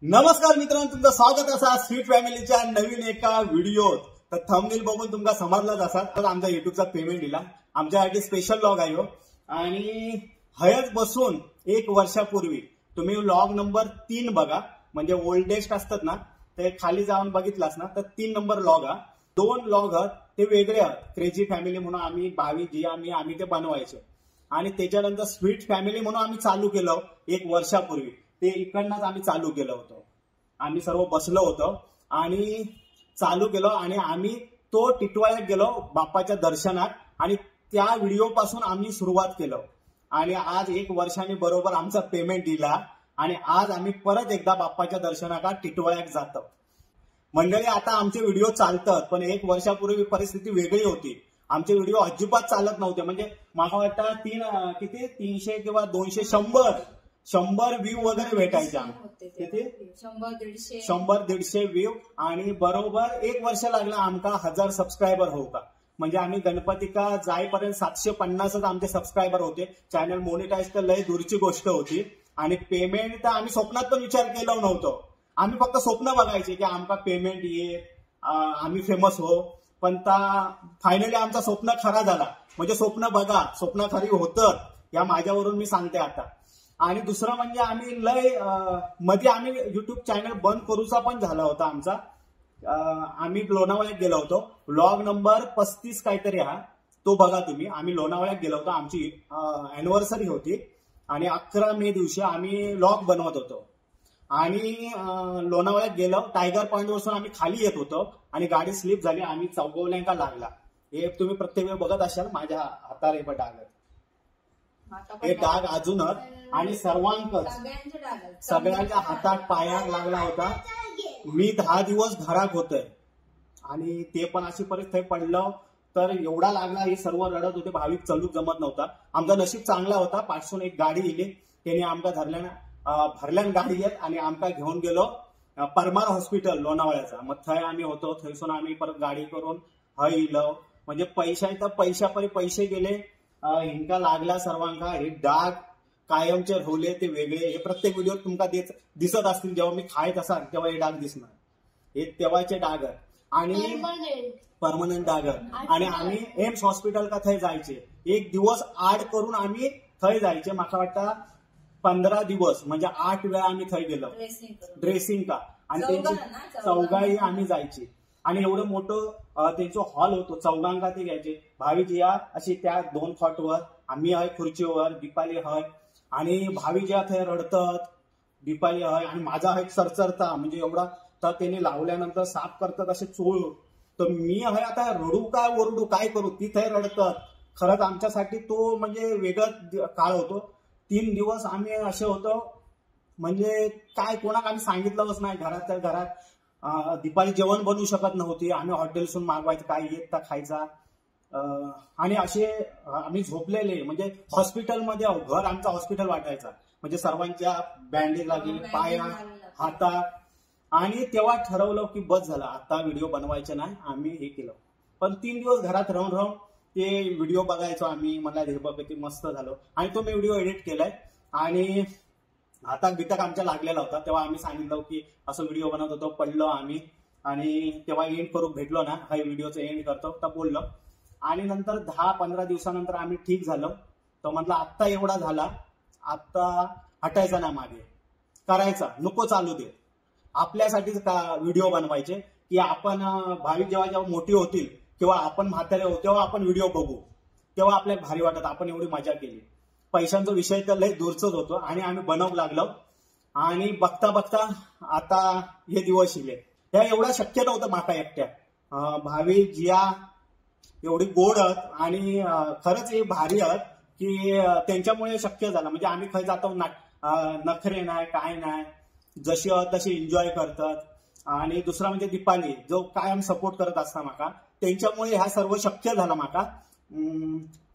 नमस्कार मित्रांनो, तुमचं स्वागत असा स्वीट फॅमिलीच्या नवीन एका व्हिडिओत. तर थंबनेल बघून तुमका समजलाच असाल तर आमच्या युट्यूबचा पेमेंट दिला. आमच्यासाठी स्पेशल लॉग आहे आणि हयच बसून 1 वर्षापूर्वी तुम्ही लॉग नंबर 3 बघा, म्हणजे ओल्डेस्ट असतात ना ते खाली जाऊन बघितलास ना तर 3 नंबर लॉग हा. 2 लॉग ते वेगळे आहेत. क्रेझी फॅमिली म्हणून आम्ही भावी जी आम्ही ते बनवायचो आणि त्याच्यानंतर स्वीट फॅमिली म्हणून आम्ही चालू केलं 1 वर्षापूर्वी. ते इकडनंच आम्ही चालू केलं होतं. आम्ही सर्व बसलो होतो आणि चालू केलं आणि आम्ही तो टिटवाळ्यात गेलो बाप्पाच्या दर्शनात आणि त्या व्हिडिओ पासून आम्ही सुरुवात केलं आणि आज 1 वर्षाने बरोबर आमचा पेमेंट दिला आणि आज आम्ही परत एकदा बाप्पाच्या दर्शनाला टिटवाळ्यात जातो. मंडळी, आता आमचे व्हिडिओ चालतात, पण 1 वर्षापूर्वी परिस्थिती वेगळी होती. आमचे व्हिडिओ अजिबात चालत नव्हते. म्हणजे मला वाटतं 300 किंवा 200 100 व्ह्यू वगैरे भेटायच्या. किती 100-150 व्ह्यू आणि बरोबर 1 वर्ष लागला आमका 1000 सबस्क्रायबर होऊ का. म्हणजे आम्ही गणपती का जाईपर्यंत 750च आमचे सबस्क्रायबर होते. चॅनल मोनिटाईज तर लय दूरची गोष्ट होती आणि पेमेंट तर आम्ही स्वप्नात पण विचार केला नव्हतो. आम्ही फक्त स्वप्न बघायचे की आमका पेमेंट ये, आम्ही फेमस हो. पण फायनली आमचा स्वप्न खरा झाला. म्हणजे स्वप्न बघा, स्वप्न खरी होतं या माझ्यावरून मी सांगते आता. आणि दुसरं म्हणजे आम्ही मध्ये आम्ही युट्यूब चॅनल बंद करूचा पण झाला होता आमचा. आम्ही लोणावळ्यात गेलो होतो. व्लॉग नंबर 35 काहीतरी हा, तो बघा तुम्ही. आम्ही लोणावळ्यात गेलो होतो. आमची अॅनिव्हर्सरी होती आणि 11 मे दिवशी आम्ही व्लॉग बनवत होतो आणि लोणावळ्यात गेलो. टायगर पॉइंट वरून आम्ही खाली येत होतो आणि गाडी स्लिप झाली. आम्ही चौगवल्यांका लागला. हे तुम्ही प्रत्येक वेळ बघत असाल माझ्या हाताला हे डाग. हे डाग अजूनच आणि सर्वांकच सगळ्यांच्या हातात पायात लागला होता. मी 10 दिवस घरात होतोय आणि ते पण अशी परिस्थिती पडलं तर एवढा लागला. हे सर्व रडत होते. भाविक चलूक जमत नव्हता. आमचा नशीब चांगला होता. पाठसून एक गाडी येली, त्याने आमका भरल्यान गाडी येत आणि आमका घेऊन गेलो परमार हॉस्पिटल लोणावळ्याचा. मग थंय आम्ही होतो. थंयसून आम्ही परत गाडी करून हय इलो. म्हणजे पैशापरी पैसे गेले. हिंका लागला सर्वांका. हे डाग कायमचे ठेवले ते वेगळे. हे प्रत्येक व्हिडिओ तुमका दिसत असतील. जेव्हा मी खायत असाल तेव्हा हे डाग दिसणार. हे तेव्हाचे डाग आणि परमनंट डाग. आणि आम्ही एम्स हॉस्पिटल का थंय जायचे. 1 दिवस आड करून आम्ही थंय जायचे. मला वाटतं 15 दिवस, म्हणजे 8 वेळा आम्ही थंय गेलो ड्रेसिंग का. आणि त्यांची चौघाही आम्ही जायची आणि एवढं मोठं त्यांचं हॉल होतो. चौघांका ते घ्यायचे. भावीजी अशी त्या 2 खॉटवर, आम्ही आहे खुर्चीवर, दीपाली हय आणि भावीजी थंय रडतात, दीपाली हय आणि माझा हय चरचरता. म्हणजे एवढा तर त्यांनी लावल्यानंतर साफ करतात असे चोळ. तर मी हय आता रडू काय ओरडू काय करू. ती थंय रडतात. खरंच आमच्यासाठी तो म्हणजे वेगळा काळ होतो. 3 दिवस आम्ही असे होतो. म्हणजे काय कोणाक आम्ही सांगितलंच नाही. घरातल्या घरात दीपाली जेवण बनवू शकत नव्हती. आम्ही हॉटेल्सून मागवायचं काय येत तर खायचा. आणि असे आम्ही झोपलेले. म्हणजे हॉस्पिटलमध्ये घर आमचा हॉस्पिटल वाटायचा. म्हणजे सर्वांच्या बँडेज लागली पायात हातात. आणि तेव्हा ठरवलं की बस झालं, आता व्हिडिओ बनवायचे नाही. आम्ही हे केलं. पण 3 दिवस घरात राहून ते व्हिडिओ बघायचो आम्ही. मला हे बघ किती मस्त झालं आणि तो मी व्हिडिओ एडिट केलाय आणि हातात बिताक आमच्या लागलेला होता. तेव्हा आम्ही सांगितलं की असं व्हिडिओ बनवत होतो. पडलो आम्ही आणि तेव्हा एंड करून भेटलो ना, हा व्हिडिओचं एंड करतो तर बोललो. आणि नंतर 10-15 दिवसानंतर आम्ही ठीक झालो. तो म्हटलं आत्ता एवढा झाला, आत्ता हटायचा ना मागे, करायचा नको चालू दे. आपल्यासाठीच व्हिडिओ बनवायचे की आपण भाविक जेव्हा मोठी होतील किंवा आपण म्हातारे होऊ तेव्हा आपण व्हिडिओ बघू, तेव्हा आपल्याला भारी वाटत आपण एवढी मजा केली. पैशांचा विषय तर लय दूरच होतो आणि आम्ही बनवू लागलो. आणि बघता बघता आता हे दिवस येले. त्या एवढा शक्य नव्हतं माका एकट्या. भावी जिया एवढी गोड आहेत आणि खरंच हे भारी आहेत की त्यांच्यामुळे शक्य झालं. म्हणजे आम्ही खरं जातो नखरे नाही काय नाही, जशी तशी एन्जॉय करतात. आणि दुसरा म्हणजे दीपाली जो कायम सपोर्ट करत असता माका, त्यांच्यामुळे ह्या सर्व शक्य झालं. माका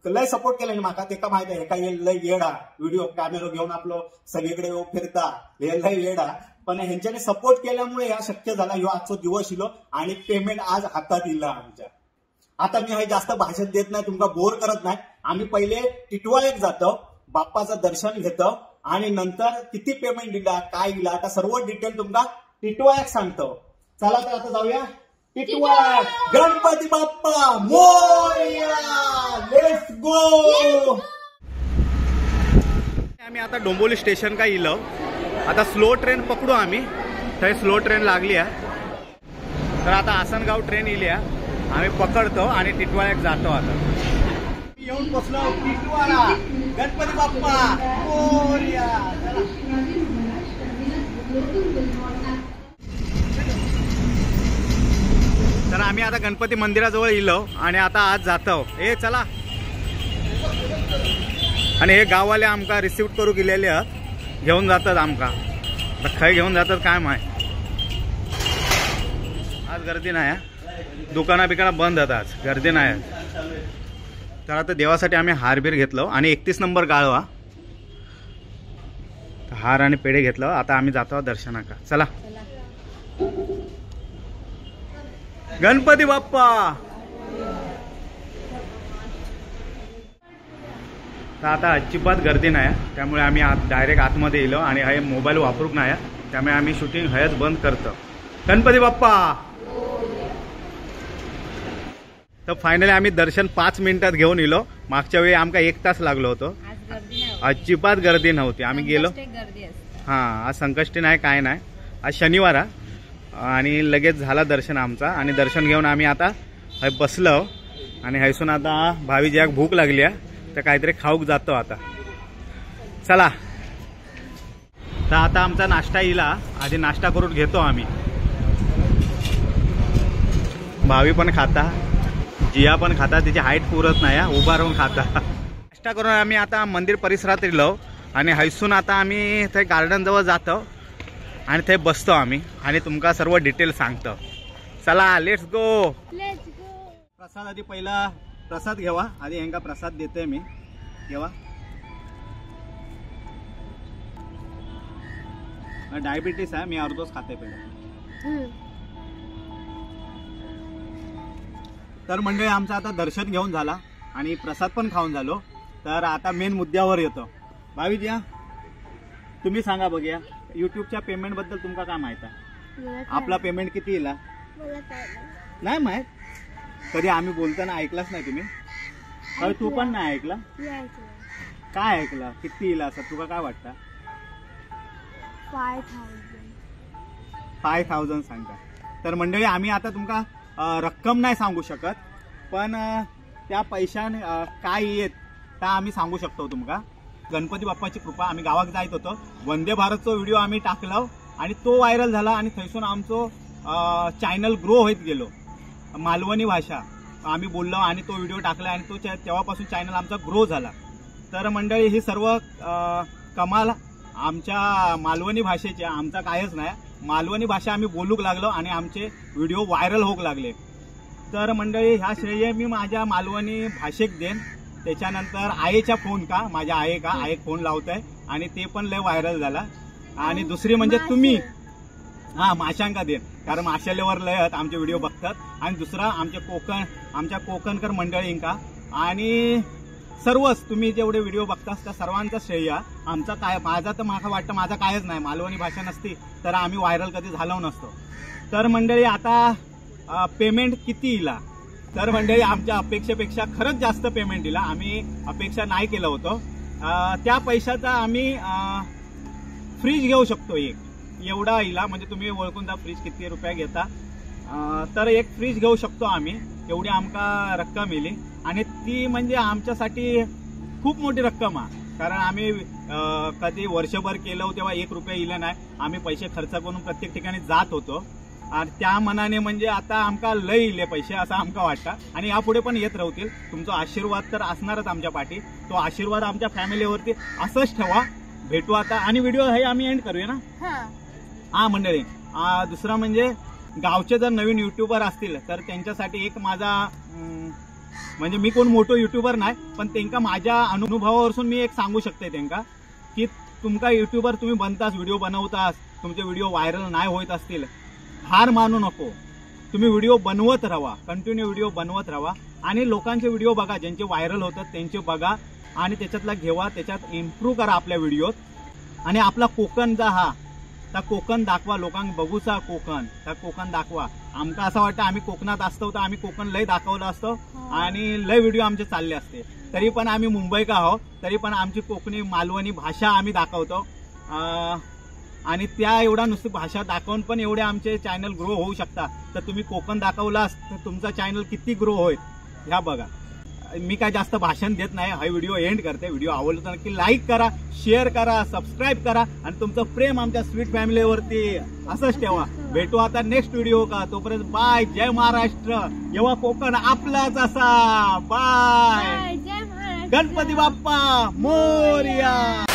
लय सपोर्ट केला माका. ते का माहिती आहे का लय येडा व्हिडिओ कॅमेरा घेऊन आपलं सगळीकडे फिरता, हे लय येडा. पण ह्यांच्याने सपोर्ट केल्यामुळे ह्या शक्य झाला. ह्यो आजचा दिवस इलो आणि पेमेंट आज हातात इला आमच्या. आता मी हे जास्त भाषण देत नाही, तुमका बोर करत नाही. आम्ही पहिले टिटवाळ्यात जातो, बाप्पाचं दर्शन घेतो आणि नंतर किती पेमेंट दिला काय दिला आता सर्व डिटेल तुमका टिटवाळ्याक सांगतो। चला तर आता जाऊया टिटवाळ्याक। Ganpati Bappa Morya, let's go. आम्ही आता डोंबिवली स्टेशन का इलो, आता स्लो ट्रेन पकडू आम्ही, थंय स्लो ट्रेन लागली आहे। तर आता आसनगाव ट्रेन इली आहे, आम्ही पकडतो आणि टिटवाळ्याक जातो। आता येऊन पोचलो टिटवाळा, गणपती बाप्पा मोरया। तर आम्ही आता गणपती मंदिराजवळ इलो आणि आता आज जातो। ए चला। आणि हे गाववाले आमका रिसिव्ह करू गेलेले आहेत, घेऊन जातात आमका। खय घेऊन जातात काय माहिती, आज गर्दी नाही, दुकाना बिकाना बंद आहेत, आज गर्दी नाही। तर आता देवासाठी आम्ही हारबीर घेतलो आणि 31 नंबर गाळवा, हार आणि पेढे घेतलो। आता आम्ही जातो दर्शनाका, चला। गणपती बाप्पा। तर आता अजिबात गर्दी नाही, त्यामुळे आम्ही डायरेक्ट आतमध्ये येलो आणि हे मोबाईल वापरूक नाही, त्यामुळे आम्ही शूटिंग हयच बंद करतो। गणपती बाप्पा। तर फायनली आम्ही दर्शन 5 मिनिटात घेऊन येलो, मागच्या वेळी आमका 1 तास लागलो होतो। अजिबात गर्दी नव्हती, आम्ही गेलो। हां, आज संकष्टी नाही काय नाही, आज शनिवार आणि लगेच झाला दर्शन आमचा। आणि दर्शन घेऊन आम्ही आता हय बसलो आणि हयसून आता भावी ज्याक भूक लागली आहे तर काहीतरी खाऊक जातो आता, चला। तर आता आमचा नाश्ता येला, आधी नाश्ता करून घेतो आम्ही। भावी पण खाता, जिया पण खाता, तिची हाईट पुरत नाही, उभा राहून खाता। नाश्ता करून आम्ही आता मंदिर परिसरात येलो आणि हयसून आता आम्ही थंय गार्डन जवळ जातो आणि ते बसतो आम्ही आणि तुमका सर्व डिटेल सांगतो, चला लेट्स गो। प्रसाद आधी पहिला प्रसाद घेवा, आधी यांका प्रसाद देते मी, घेवा। डायबिटीस आहे, मी अर्धोच खाते पहिला। तर मंडळी आमचं आता दर्शन घेऊन झाला आणि प्रसाद पण खाऊन झालो, तर आता मेन मुद्द्यावर येतो। भावीजी तुम्ही सांगा बघूया, युट्यूबच्या पेमेंट बद्दल तुमका काय माहित आहे? आपला पेमेंट किती येला? नाही माहित, कधी आम्ही बोलताना ऐकलाच नाही तुम्ही? अरे तू पण नाही ऐकला? काय ऐकला? किती येला असं तुका काय वाटतं? 5,000 सांगता। तर मंडळी आम्ही आता तुमका रक्कम नाही सांगू शकत, पण त्या पैशाने काय येत त्या आम्ही सांगू शकतो तुमका। गणपती बाप्पाची कृपा, आम्ही गावात जायत होतो, वंदे भारतचा व्हिडिओ आम्ही टाकला आणि तो व्हायरल झाला आणि थैसून आमचं चॅनल ग्रो होत गेलो, मालवणी भाषा आम्ही बोललो आणि तो व्हिडिओ टाकला आणि तो तेव्हापासून चॅनल आमचा ग्रो झाला। तर मंडळी ही सर्व कमाल आमच्या मालवणी भाषेचे, आमचा कायच नाही, मालवणी भाषा आम्ही बोलूक लागलो आणि आमचे व्हिडिओ व्हायरल होक लागले। तर मंडळी ह्या श्रेय मी माझ्या मालवणी भाषेक देन। त्याच्यानंतर आईच्या फोन का, माझ्या आईक फोन लावतोय आणि ते पण लय व्हायरल झाला। आणि दुसरी म्हणजे तुम्ही माशांका देन, कारण माशालेवर लय आहेत आमचे व्हिडिओ बघतात। आणि दुसरा आमच्या कोकणकर मंडळींका आणि सर्वच तुम्ही जेवढे व्हिडिओ बघता त्या सर्वांचा श्रेय आमचा काय, माझा तर मला वाटतं माझा कायच नाही, मालवणी भाषा नसती तर आम्ही व्हायरल कधी झालो नसतो। तर मंडळी आता पेमेंट किती इला? तर मंडळी आमच्या अपेक्षेपेक्षा खरंच जास्त पेमेंट दिला, आम्ही अपेक्षा नाही केलं होतं। त्या पैशाचा आम्ही फ्रीज घेऊ शकतो, एक एवढा इला, म्हणजे तुम्ही ओळखून जा फ्रीज किती रुपये घेता, तर एक फ्रीज घेऊ शकतो आम्ही, एवढी आमका रक्कम येली। आणि ती म्हणजे आमच्यासाठी खूप मोठी रक्कम आहे, कारण आम्ही कधी वर्षभर केलं तेव्हा 1 रुपया इला नाही, आम्ही पैसे खर्च करून प्रत्येक ठिकाणी जात होतो आणि त्या मनाने म्हणजे आता आमका लय इले पैसे असं आमका वाटतं आणि यापुढे पण येत राहतील। तुमचा आशीर्वाद तर असणारच आमच्या पाठी, तो आशीर्वाद आमच्या फॅमिलीवरती असंच ठेवा। भेटू आता आणि व्हिडिओ हे आम्ही एंड करूया ना। मंडळी दुसरा म्हणजे गावचे जर नवीन युट्यूबर असतील तर त्यांच्यासाठी एक माझा म्हणजे मी कोण मोठो युट्यूबर नाही, पण त्यांना माझ्या अनुभवावरून मी एक सांगू शकते त्यांना की तुमका युट्यूबर तुम्ही बनतास, व्हिडिओ बनवतास, तुमचे व्हिडिओ व्हायरल नाही होत असतील, हार मानू नको, तुम्ही व्हिडिओ बनवत राहा, कंटिन्यू व्हिडिओ बनवत राहा आणि लोकांचे व्हिडिओ बघा, ज्यांचे व्हायरल होतात त्यांचे बघा आणि त्याच्यातला घेवा, त्याच्यात इम्प्रूव्ह करा आपल्या व्हिडिओत आणि आपला कोकण जा हा त्या कोकण दाखवा लोकांक बघूचा कोकण त्या कोकण दाखवा. आमका असं वाटतं आम्ही कोकणात असतो तर आम्ही कोकण लय दाखवलं असतो आणि लय व्हिडिओ आमचे चालले असते. तरी पण आम्ही मुंबईकर आहोत तरी पण आमची कोकणी मालवणी भाषा आम्ही दाखवतो आणि त्या एवढा नुसती भाषा दाखवून पण एवढे आमचे चॅनल ग्रो होऊ शकतात. तर तुम्ही कोकण दाखवलास तर तुमचा चॅनल किती ग्रो होईल ह्या बघा. मी काय जास्त भाषण देत नाही, हा व्हिडिओ एंड करते. व्हिडिओ आवडला तर नक्की लाईक करा, शेअर करा, सबस्क्राईब करा आणि तुमचं प्रेम आमच्या स्वीट फॅमिलीवरती असंच ठेवा. भेटू आता नेक्स्ट व्हिडिओ का. तोपर्यंत बाय. जय महाराष्ट्र. जेव्हा कोकण आपलाच असा. बाय. गणपती बाप्पा मोरया.